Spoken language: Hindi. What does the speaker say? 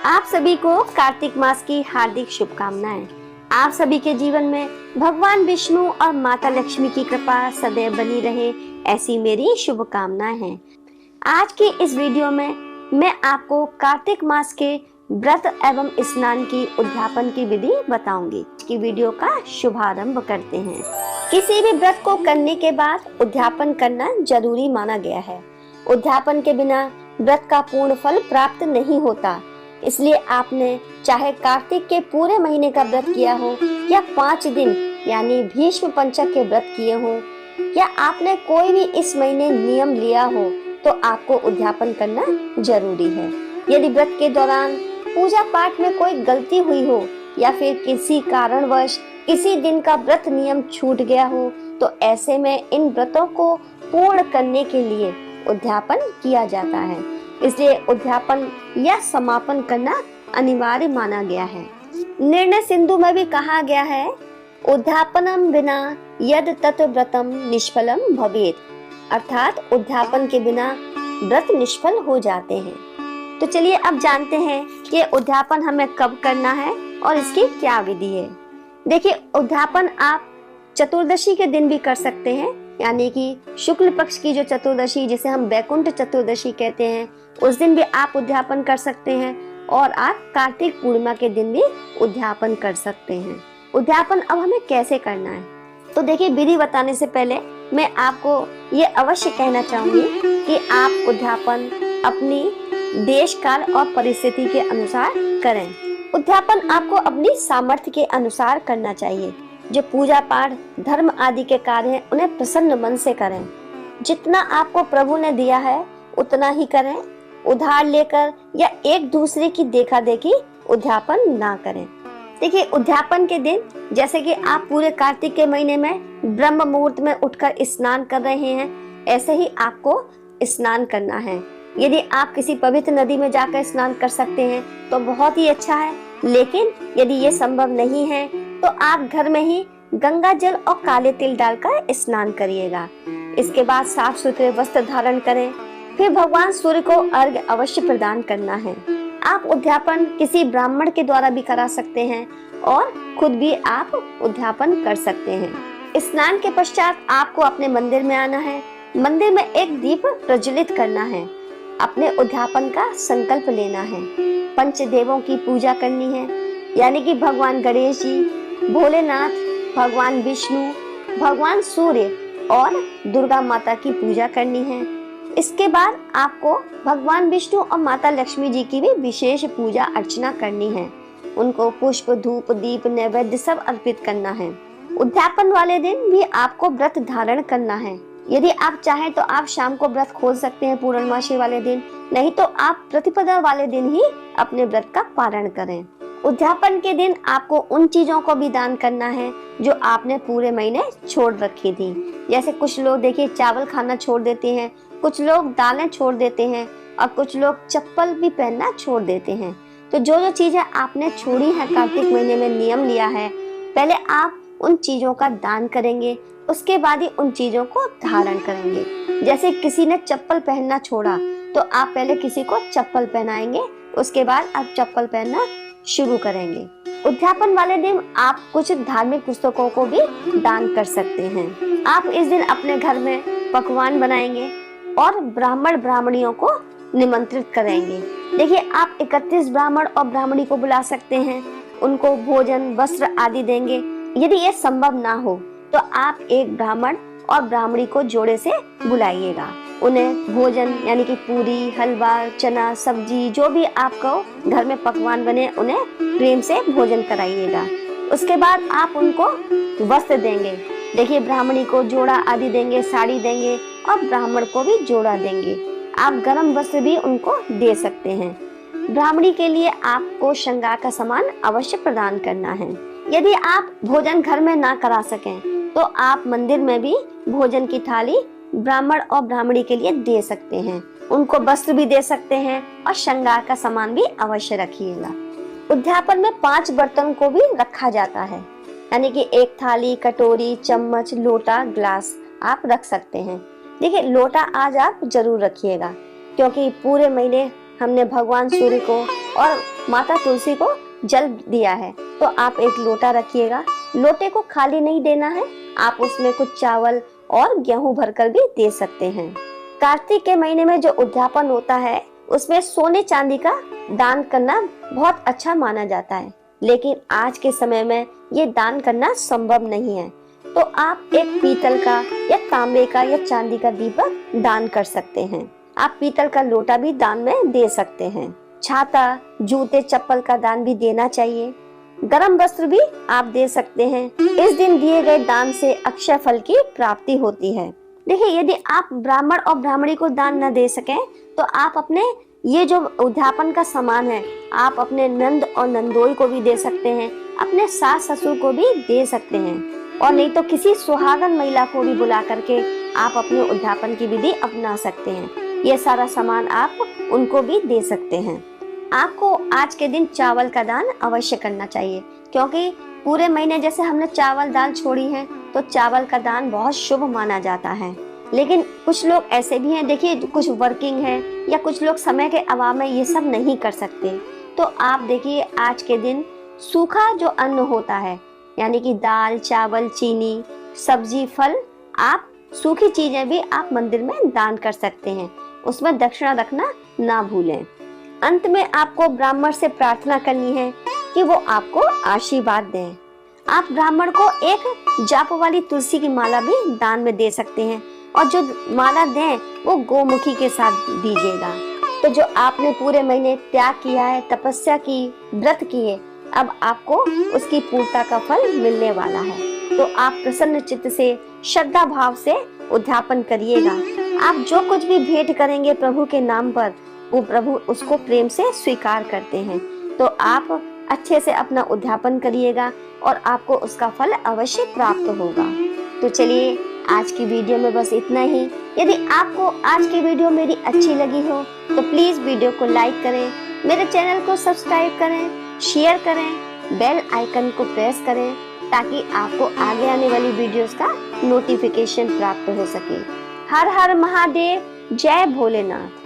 आप सभी को कार्तिक मास की हार्दिक शुभकामनाएं। आप सभी के जीवन में भगवान विष्णु और माता लक्ष्मी की कृपा सदैव बनी रहे, ऐसी मेरी शुभकामनाएं हैं। आज की इस वीडियो में मैं आपको कार्तिक मास के व्रत एवं स्नान की उद्यापन की विधि बताऊंगी। की वीडियो का शुभारंभ करते हैं। किसी भी व्रत को करने के बाद उद्यापन करना जरूरी माना गया है। उद्यापन के बिना व्रत का पूर्ण फल प्राप्त नहीं होता। इसलिए आपने चाहे कार्तिक के पूरे महीने का व्रत किया हो या 5 दिन यानी भीष्म पंचक के व्रत किए हो या आपने कोई भी इस महीने नियम लिया हो, तो आपको उद्यापन करना जरूरी है। यदि व्रत के दौरान पूजा पाठ में कोई गलती हुई हो या फिर किसी कारणवश किसी दिन का व्रत नियम छूट गया हो, तो ऐसे में इन व्रतों को पूर्ण करने के लिए उद्यापन किया जाता है। इसलिए उद्यापन या समापन करना अनिवार्य माना गया है। निर्णय सिंधु में भी कहा गया है, उद्यापनम बिना यद तत् व्रतम निष्फलम भवेत, अर्थात उद्यापन के बिना व्रत निष्फल हो जाते हैं। तो चलिए अब जानते हैं कि उद्यापन हमें कब करना है और इसकी क्या विधि है। देखिए, उद्यापन आप चतुर्दशी के दिन भी कर सकते हैं, यानी कि शुक्ल पक्ष की जो चतुर्दशी, जिसे हम वैकुंठ चतुर्दशी कहते हैं, उस दिन भी आप उद्यापन कर सकते हैं और आप कार्तिक पूर्णिमा के दिन भी उद्यापन कर सकते हैं। उद्यापन अब हमें कैसे करना है, तो देखिए, विधि बताने से पहले मैं आपको ये अवश्य कहना चाहूंगी कि आप उद्यापन अपनी देश काल और परिस्थिति के अनुसार करें। उद्यापन आपको अपनी सामर्थ्य के अनुसार करना चाहिए। जो पूजा पाठ धर्म आदि के कार्य हैं, उन्हें प्रसन्न मन से करें। जितना आपको प्रभु ने दिया है उतना ही करें। उधार लेकर या एक दूसरे की देखा देखी उद्यापन ना करें। देखिए, उद्यापन के दिन जैसे कि आप पूरे कार्तिक के महीने में ब्रह्म मुहूर्त में उठकर स्नान कर रहे हैं, ऐसे ही आपको स्नान करना है। यदि आप किसी पवित्र नदी में जाकर स्नान कर सकते हैं तो बहुत ही अच्छा है, लेकिन यदि ये संभव नहीं है तो आप घर में ही गंगा जल और काले तिल डालकर स्नान करिएगा। इसके बाद साफ सुथरे वस्त्र धारण करें। फिर भगवान सूर्य को अर्घ्य अवश्य प्रदान करना है। आप उद्यापन किसी ब्राह्मण के द्वारा भी करा सकते हैं और खुद भी आप उद्यापन कर सकते हैं। स्नान के पश्चात आपको अपने मंदिर में आना है। मंदिर में एक दीप प्रज्वलित करना है। अपने उद्यापन का संकल्प लेना है। पंचदेवों की पूजा करनी है, यानी कि भगवान गणेश जी, भोलेनाथ, भगवान विष्णु, भगवान सूर्य और दुर्गा माता की पूजा करनी है। इसके बाद आपको भगवान विष्णु और माता लक्ष्मी जी की भी विशेष पूजा अर्चना करनी है। उनको पुष्प, धूप, दीप, नैवेद्य सब अर्पित करना है। उद्यापन वाले दिन भी आपको व्रत धारण करना है। यदि आप चाहें तो आप शाम को व्रत खोल सकते हैं पूर्णमासी वाले दिन, नहीं तो आप प्रतिपदा वाले दिन ही अपने व्रत का पारण करें। उद्यापन के दिन आपको उन चीजों को भी दान करना है जो आपने पूरे महीने छोड़ रखी थी। जैसे कुछ लोग देखिए चावल खाना छोड़ देते हैं, कुछ लोग दालें छोड़ देते हैं और कुछ लोग चप्पल भी पहनना छोड़ देते हैं। तो जो जो चीजें आपने छोड़ी है कार्तिक महीने में नियम लिया है, पहले आप उन चीजों का दान करेंगे, उसके बाद ही उन चीजों को धारण करेंगे। जैसे किसी ने चप्पल पहनना छोड़ा तो आप पहले किसी को चप्पल पहनाएंगे, उसके बाद आप चप्पल पहनना शुरू करेंगे। उद्यापन वाले दिन आप कुछ धार्मिक पुस्तकों को भी दान कर सकते हैं। आप इस दिन अपने घर में पकवान बनाएंगे और ब्राह्मण ब्राह्मणियों को निमंत्रित करेंगे। देखिए, आप 31 ब्राह्मण और ब्राह्मणी को बुला सकते हैं। उनको भोजन, वस्त्र आदि देंगे। यदि ये संभव ना हो तो आप एक ब्राह्मण और ब्राह्मणी को जोड़े से बुलाइएगा। उन्हें भोजन यानी कि पूरी, हलवा, चना, सब्जी, जो भी आपको घर में पकवान बने, उन्हें प्रेम से भोजन कराइएगा। उसके बाद आप उनको वस्त्र देंगे। देखिए, ब्राह्मणी को जोड़ा आदि देंगे, साड़ी देंगे और ब्राह्मण को भी जोड़ा देंगे। आप गर्म वस्त्र भी उनको दे सकते हैं। ब्राह्मणी के लिए आपको श्रृंगार का सामान अवश्य प्रदान करना है। यदि आप भोजन घर में ना करा सकें तो आप मंदिर में भी भोजन की थाली ब्राह्मण और ब्राह्मणी के लिए दे सकते हैं। उनको वस्त्र भी दे सकते हैं और श्रृंगार का सामान भी अवश्य रखिएगा। उद्यापन में 5 बर्तन को भी रखा जाता है, यानी कि एक थाली, कटोरी, चम्मच, लोटा, ग्लास आप रख सकते हैं। देखिए, लोटा आज आप जरूर रखिएगा, क्योंकि पूरे महीने हमने भगवान सूर्य को और माता तुलसी को जल दिया है तो आप एक लोटा रखिएगा। लोटे को खाली नहीं देना है, आप उसमें कुछ चावल और गेहूं भरकर भी दे सकते हैं। कार्तिक के महीने में जो उद्यापन होता है उसमें सोने चांदी का दान करना बहुत अच्छा माना जाता है, लेकिन आज के समय में ये दान करना संभव नहीं है। तो आप एक पीतल का या तांबे का या चांदी का दीपक दान कर सकते हैं। आप पीतल का लोटा भी दान में दे सकते हैं। छाता, जूते, चप्पल का दान भी देना चाहिए। गर्म वस्त्र भी आप दे सकते हैं। इस दिन दिए गए दान से अक्षय फल की प्राप्ति होती है। देखिए, यदि आप ब्राह्मण और ब्राह्मणी को दान न दे सकें तो आप अपने ये जो उद्यापन का सामान है आप अपने नंद और नंदोई को भी दे सकते हैं, अपने सास ससुर को भी दे सकते हैं, और नहीं तो किसी सुहागन महिला को भी बुला करके आप अपने उद्यापन की विधि अपना सकते हैं। ये सारा सामान आप उनको भी दे सकते हैं। आपको आज के दिन चावल का दान अवश्य करना चाहिए, क्योंकि पूरे महीने जैसे हमने चावल दाल छोड़ी है तो चावल का दान बहुत शुभ माना जाता है। लेकिन कुछ लोग ऐसे भी हैं, देखिए कुछ वर्किंग है या कुछ लोग समय के अभाव में ये सब नहीं कर सकते, तो आप देखिए आज के दिन सूखा जो अन्न होता है यानी कि दाल, चावल, चीनी, सब्जी, फल, आप सूखी चीजें भी आप मंदिर में दान कर सकते हैं। उसमें दक्षिणा रखना ना भूलें। अंत में आपको ब्राह्मण से प्रार्थना करनी है कि वो आपको आशीर्वाद दें। आप ब्राह्मण को एक जाप वाली तुलसी की माला भी दान में दे सकते हैं, और जो माला दें वो गोमुखी के साथ दीजिएगा। तो जो आपने पूरे महीने त्याग किया है, तपस्या की, व्रत किए, अब आपको उसकी पूर्णता का फल मिलने वाला है। तो आप प्रसन्न चित्त से, श्रद्धा भाव से उद्यापन करिएगा। आप जो कुछ भी भेंट करेंगे प्रभु के नाम पर, वो प्रभु उसको प्रेम से स्वीकार करते हैं। तो आप अच्छे से अपना उद्यापन करिएगा और आपको उसका फल अवश्य प्राप्त होगा। तो चलिए, आज की वीडियो में बस इतना ही। यदि आपको आज की वीडियो मेरी अच्छी लगी हो तो प्लीज वीडियो को लाइक करें, मेरे चैनल को सब्सक्राइब करें, शेयर करें, बेल आइकन को प्रेस करें, ताकि आपको आगे आने वाली वीडियोस का नोटिफिकेशन प्राप्त हो सके। हर हर महादेव, जय भोलेनाथ।